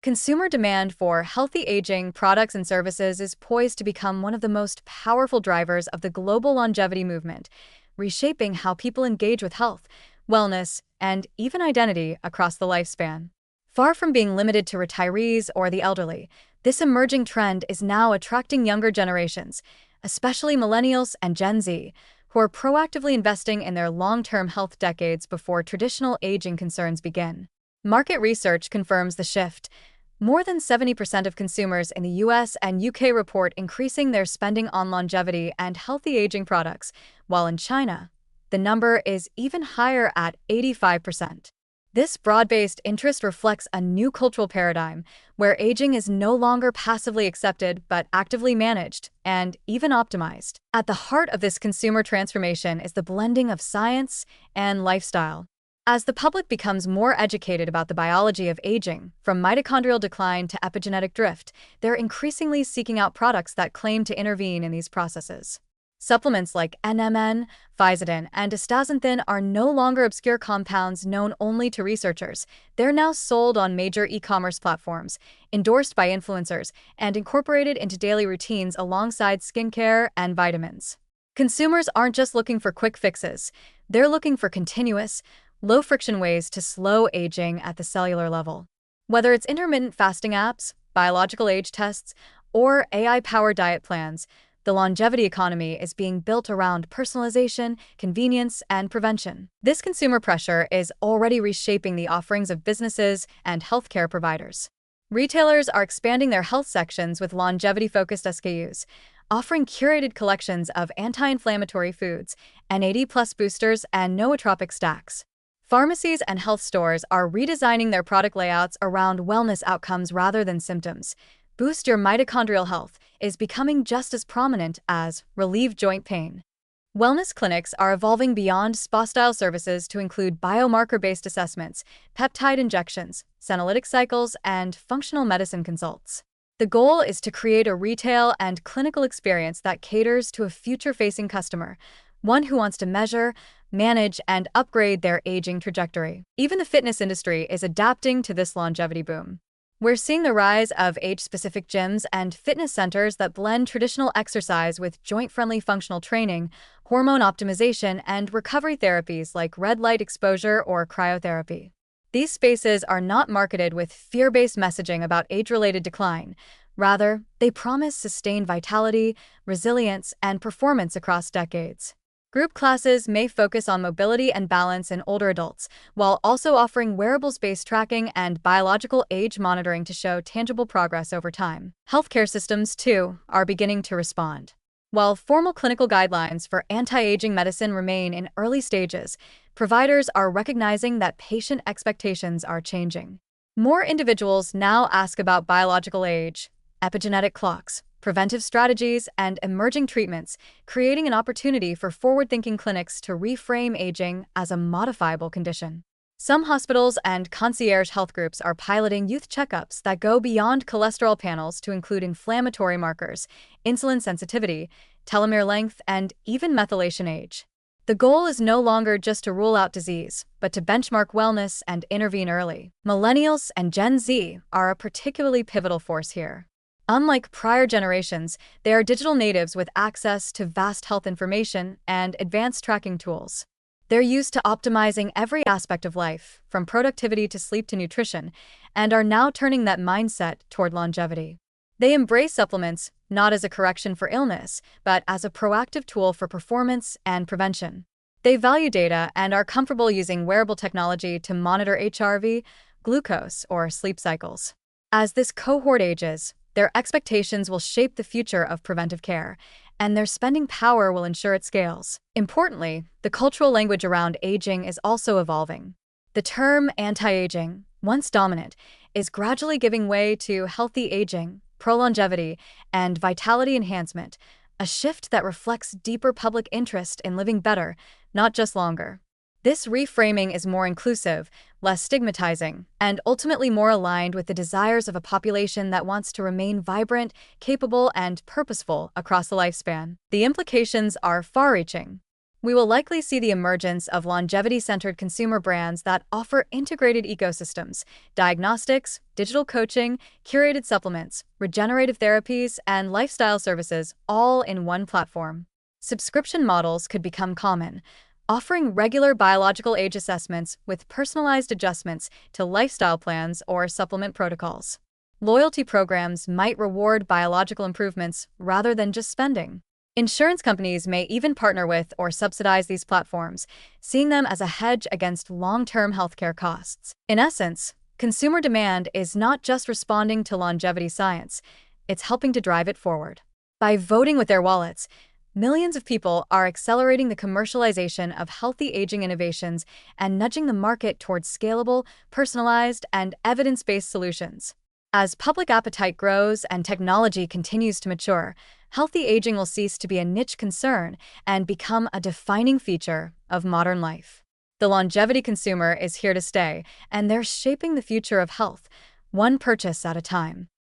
Consumer demand for healthy aging products and services is poised to become one of the most powerful drivers of the global longevity movement, reshaping how people engage with health, wellness, and even identity across the lifespan. Far from being limited to retirees or the elderly, this emerging trend is now attracting younger generations, especially millennials and Gen Z, who are proactively investing in their long-term health decades before traditional aging concerns begin. Market research confirms the shift. More than 70% of consumers in the US and UK report increasing their spending on longevity and healthy aging products, while in China, the number is even higher at 85%. This broad-based interest reflects a new cultural paradigm where aging is no longer passively accepted but actively managed and even optimized. At the heart of this consumer transformation is the blending of science and lifestyle. As the public becomes more educated about the biology of aging, from mitochondrial decline to epigenetic drift, they're increasingly seeking out products that claim to intervene in these processes. Supplements like NMN, Physidin, and astaxanthin are no longer obscure compounds known only to researchers. They're now sold on major e-commerce platforms, endorsed by influencers, and incorporated into daily routines alongside skincare and vitamins. Consumers aren't just looking for quick fixes. They're looking for continuous, low-friction ways to slow aging at the cellular level. Whether it's intermittent fasting apps, biological age tests, or AI-powered diet plans, the longevity economy is being built around personalization, convenience, and prevention. This consumer pressure is already reshaping the offerings of businesses and healthcare providers. Retailers are expanding their health sections with longevity-focused SKUs, offering curated collections of anti-inflammatory foods, NAD+ boosters, and nootropic stacks. Pharmacies and health stores are redesigning their product layouts around wellness outcomes rather than symptoms. Boost your mitochondrial health is becoming just as prominent as relieve joint pain. Wellness clinics are evolving beyond spa-style services to include biomarker-based assessments, peptide injections, senolytic cycles, and functional medicine consults. The goal is to create a retail and clinical experience that caters to a future-facing customer, one who wants to measure, manage, and upgrade their aging trajectory. Even the fitness industry is adapting to this longevity boom. We're seeing the rise of age-specific gyms and fitness centers that blend traditional exercise with joint-friendly functional training, hormone optimization, and recovery therapies like red light exposure or cryotherapy. These spaces are not marketed with fear-based messaging about age-related decline. Rather, they promise sustained vitality, resilience, and performance across decades. Group classes may focus on mobility and balance in older adults, while also offering wearables-based tracking and biological age monitoring to show tangible progress over time. Healthcare systems, too, are beginning to respond. While formal clinical guidelines for anti-aging medicine remain in early stages, providers are recognizing that patient expectations are changing. More individuals now ask about biological age, epigenetic clocks, preventive strategies, and emerging treatments, creating an opportunity for forward-thinking clinics to reframe aging as a modifiable condition. Some hospitals and concierge health groups are piloting youth checkups that go beyond cholesterol panels to include inflammatory markers, insulin sensitivity, telomere length, and even methylation age. The goal is no longer just to rule out disease, but to benchmark wellness and intervene early. Millennials and Gen Z are a particularly pivotal force here. Unlike prior generations, they are digital natives with access to vast health information and advanced tracking tools. They're used to optimizing every aspect of life, from productivity to sleep to nutrition, and are now turning that mindset toward longevity. They embrace supplements not as a correction for illness, but as a proactive tool for performance and prevention. They value data and are comfortable using wearable technology to monitor HRV, glucose, or sleep cycles. As this cohort ages, their expectations will shape the future of preventive care, and their spending power will ensure it scales. Importantly, the cultural language around aging is also evolving. The term anti-aging, once dominant, is gradually giving way to healthy aging, pro-longevity, and vitality enhancement, a shift that reflects deeper public interest in living better, not just longer. This reframing is more inclusive, less stigmatizing, and ultimately more aligned with the desires of a population that wants to remain vibrant, capable, and purposeful across the lifespan. The implications are far-reaching. We will likely see the emergence of longevity-centered consumer brands that offer integrated ecosystems, diagnostics, digital coaching, curated supplements, regenerative therapies, and lifestyle services all in one platform. Subscription models could become common, offering regular biological age assessments with personalized adjustments to lifestyle plans or supplement protocols. Loyalty programs might reward biological improvements rather than just spending. Insurance companies may even partner with or subsidize these platforms, seeing them as a hedge against long-term healthcare costs. In essence, consumer demand is not just responding to longevity science, it's helping to drive it forward. By voting with their wallets, millions of people are accelerating the commercialization of healthy aging innovations and nudging the market towards scalable, personalized, and evidence-based solutions. As public appetite grows and technology continues to mature, healthy aging will cease to be a niche concern and become a defining feature of modern life. The longevity consumer is here to stay, and they're shaping the future of health, one purchase at a time.